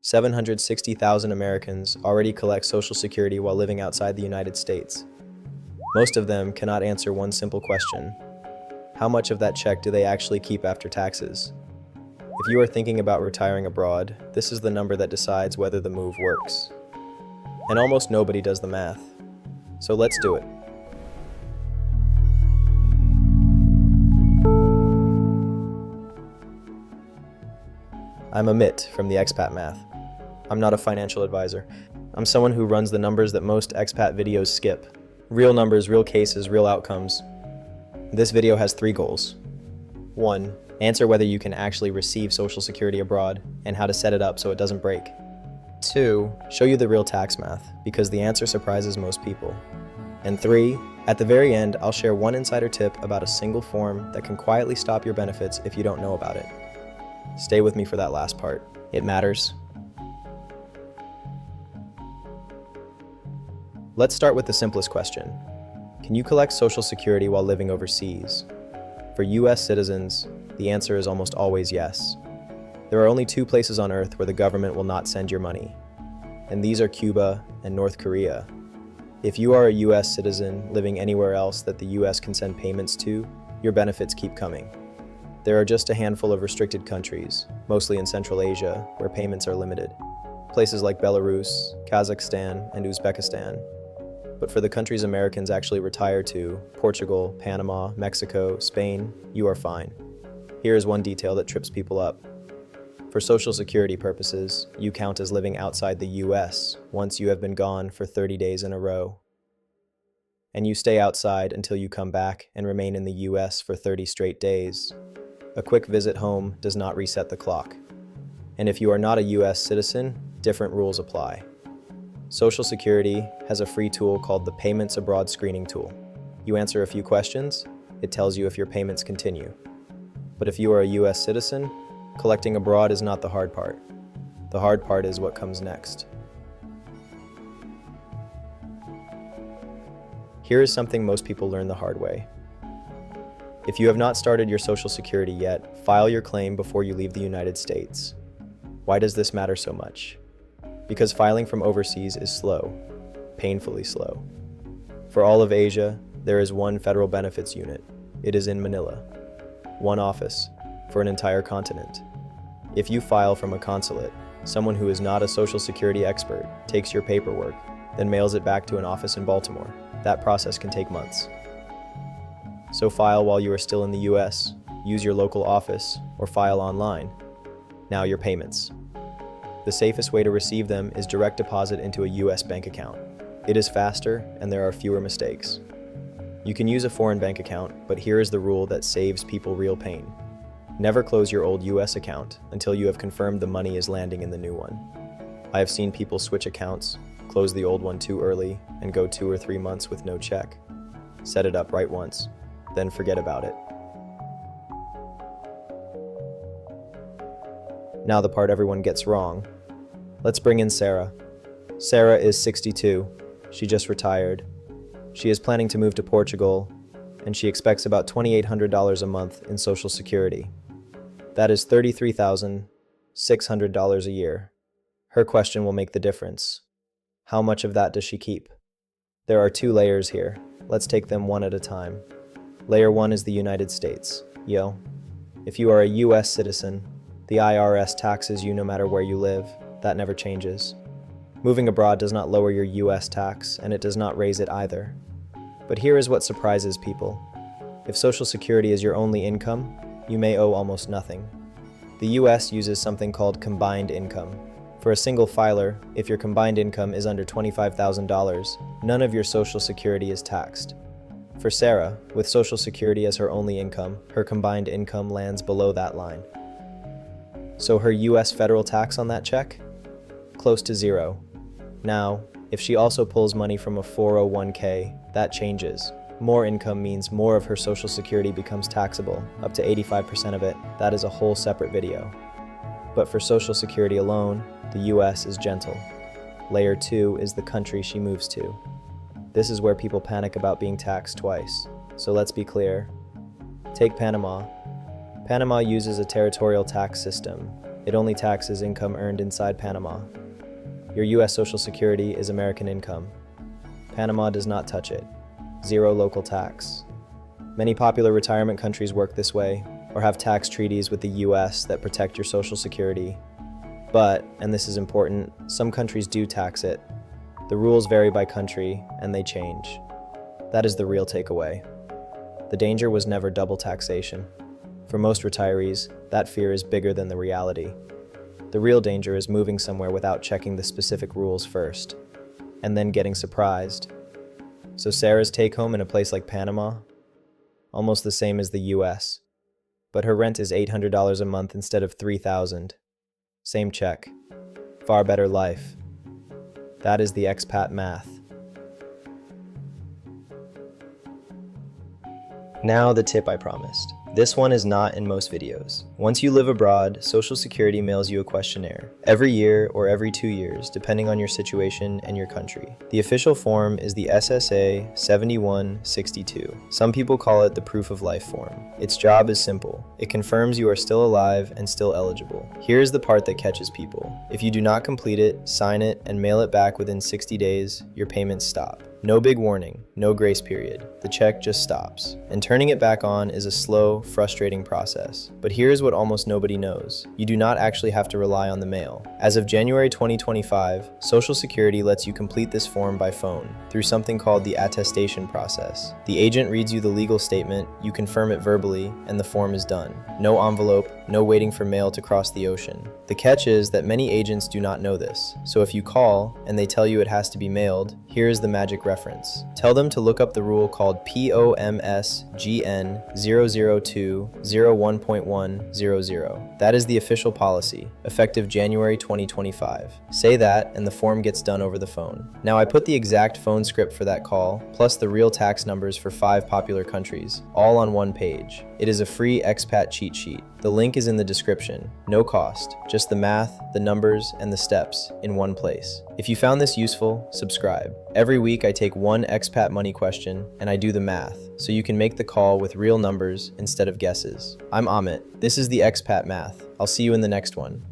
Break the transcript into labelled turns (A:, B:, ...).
A: 760,000 Americans already collect Social Security while living outside the United States. Most of them cannot answer one simple question: how much of that check do they actually keep after taxes? If you are thinking about retiring abroad, this is the number that decides whether the move works. And almost nobody does the math. So let's do it. I'm Amit from the Expat Math. I'm not a financial advisor. I'm someone who runs the numbers that most expat videos skip. Real numbers, real cases, real outcomes. This video has 3 goals. 1. Answer whether you can actually receive Social Security abroad and how to set it up so it doesn't break. 2. Show you the real tax math, because the answer surprises most people. And 3. At the very end, I'll share one insider tip about a single form that can quietly stop your benefits if you don't know about it. Stay with me for that last part. It matters. Let's start with the simplest question. Can you collect Social Security while living overseas? For US citizens, the answer is almost always yes. There are only 2 places on Earth where the government will not send your money, and these are Cuba and North Korea. If you are a US citizen living anywhere else that the US can send payments to, your benefits keep coming. There are just a handful of restricted countries, mostly in Central Asia, where payments are limited. Places like Belarus, Kazakhstan, and Uzbekistan. But for the countries Americans actually retire to, Portugal, Panama, Mexico, Spain, you are fine. Here is one detail that trips people up. For Social Security purposes, you count as living outside the US once you have been gone for 30 days in a row. And you stay outside until you come back and remain in the US for 30 straight days. A quick visit home does not reset the clock. And if you are not a US citizen, different rules apply. Social Security has a free tool called the Payments Abroad Screening Tool. You answer a few questions, it tells you if your payments continue. But if you are a US citizen, collecting abroad is not the hard part. The hard part is what comes next. Here is something most people learn the hard way. If you have not started your Social Security yet, file your claim before you leave the United States. Why does this matter so much? Because filing from overseas is slow, painfully slow. For all of Asia, there is one federal benefits unit. It is in Manila. One office for an entire continent. If you file from a consulate, someone who is not a Social Security expert takes your paperwork, then mails it back to an office in Baltimore. That process can take months. So file while you are still in the US, use your local office, or file online. Now your payments. The safest way to receive them is direct deposit into a US bank account. It is faster and there are fewer mistakes. You can use a foreign bank account, but here is the rule that saves people real pain. Never close your old US account until you have confirmed the money is landing in the new one. I have seen people switch accounts, close the old one too early, and go 2 or 3 months with no check. Set it up right once, then forget about it. Now the part everyone gets wrong. Let's bring in Sarah. Sarah is 62. She just retired. She is planning to move to Portugal, and she expects about $2,800 a month in Social Security. That is $33,600 a year. Her question will make the difference. How much of that does she keep? There are 2 layers here. Let's take them one at a time. Layer 1 is the United States. If you are a US citizen, the IRS taxes you no matter where you live. That never changes. Moving abroad does not lower your US tax, and it does not raise it either. But here is what surprises people. If Social Security is your only income, you may owe almost nothing. The US uses something called combined income. For a single filer, if your combined income is under $25,000, none of your Social Security is taxed. For Sarah, with Social Security as her only income, her combined income lands below that line. So her US federal tax on that check? Close to 0. Now, if she also pulls money from a 401k, that changes. More income means more of her Social Security becomes taxable, up to 85% of it. That is a whole separate video. But for Social Security alone, the US is gentle. Layer 2 is the country she moves to. This is where people panic about being taxed twice. So let's be clear. Take Panama. Panama uses a territorial tax system. It only taxes income earned inside Panama. Your US Social Security is American income. Panama does not touch it. Zero local tax. Many popular retirement countries work this way, or have tax treaties with the US that protect your Social Security. But, and this is important, some countries do tax it. The rules vary by country, and they change. That is the real takeaway. The danger was never double taxation. For most retirees, that fear is bigger than the reality. The real danger is moving somewhere without checking the specific rules first, and then getting surprised. So Sarah's take-home in a place like Panama? Almost the same as the US. But her rent is $800 a month instead of $3,000. Same check. Far better life. That is the expat math. Now the tip I promised. This one is not in most videos. Once you live abroad, Social Security mails you a questionnaire, every year or every 2 years, depending on your situation and your country. The official form is the SSA 7162. Some people call it the Proof of Life form. Its job is simple. It confirms you are still alive and still eligible. Here's the part that catches people. If you do not complete it, sign it, and mail it back within 60 days, your payments stop. No big warning, no grace period. The check just stops. And turning it back on is a slow, frustrating process. But here's what almost nobody knows. You do not actually have to rely on the mail. As of January 2025, Social Security lets you complete this form by phone through something called the attestation process. The agent reads you the legal statement, you confirm it verbally, and the form is done. No envelope, no waiting for mail to cross the ocean. The catch is that many agents do not know this. So if you call and they tell you it has to be mailed, here's the magic reference. Tell them to look up the rule called POMSGN 00201.100. That is the official policy, effective January 2025. Say that, and the form gets done over the phone. Now I put the exact phone script for that call, plus the real tax numbers for 5 popular countries, all on one page. It is a free expat cheat sheet. The link is in the description. No cost, just the math, the numbers, and the steps in one place. If you found this useful, subscribe. Every week I take one expat money question and I do the math, so you can make the call with real numbers instead of guesses. I'm Amit. This is the expat math. I'll see you in the next one.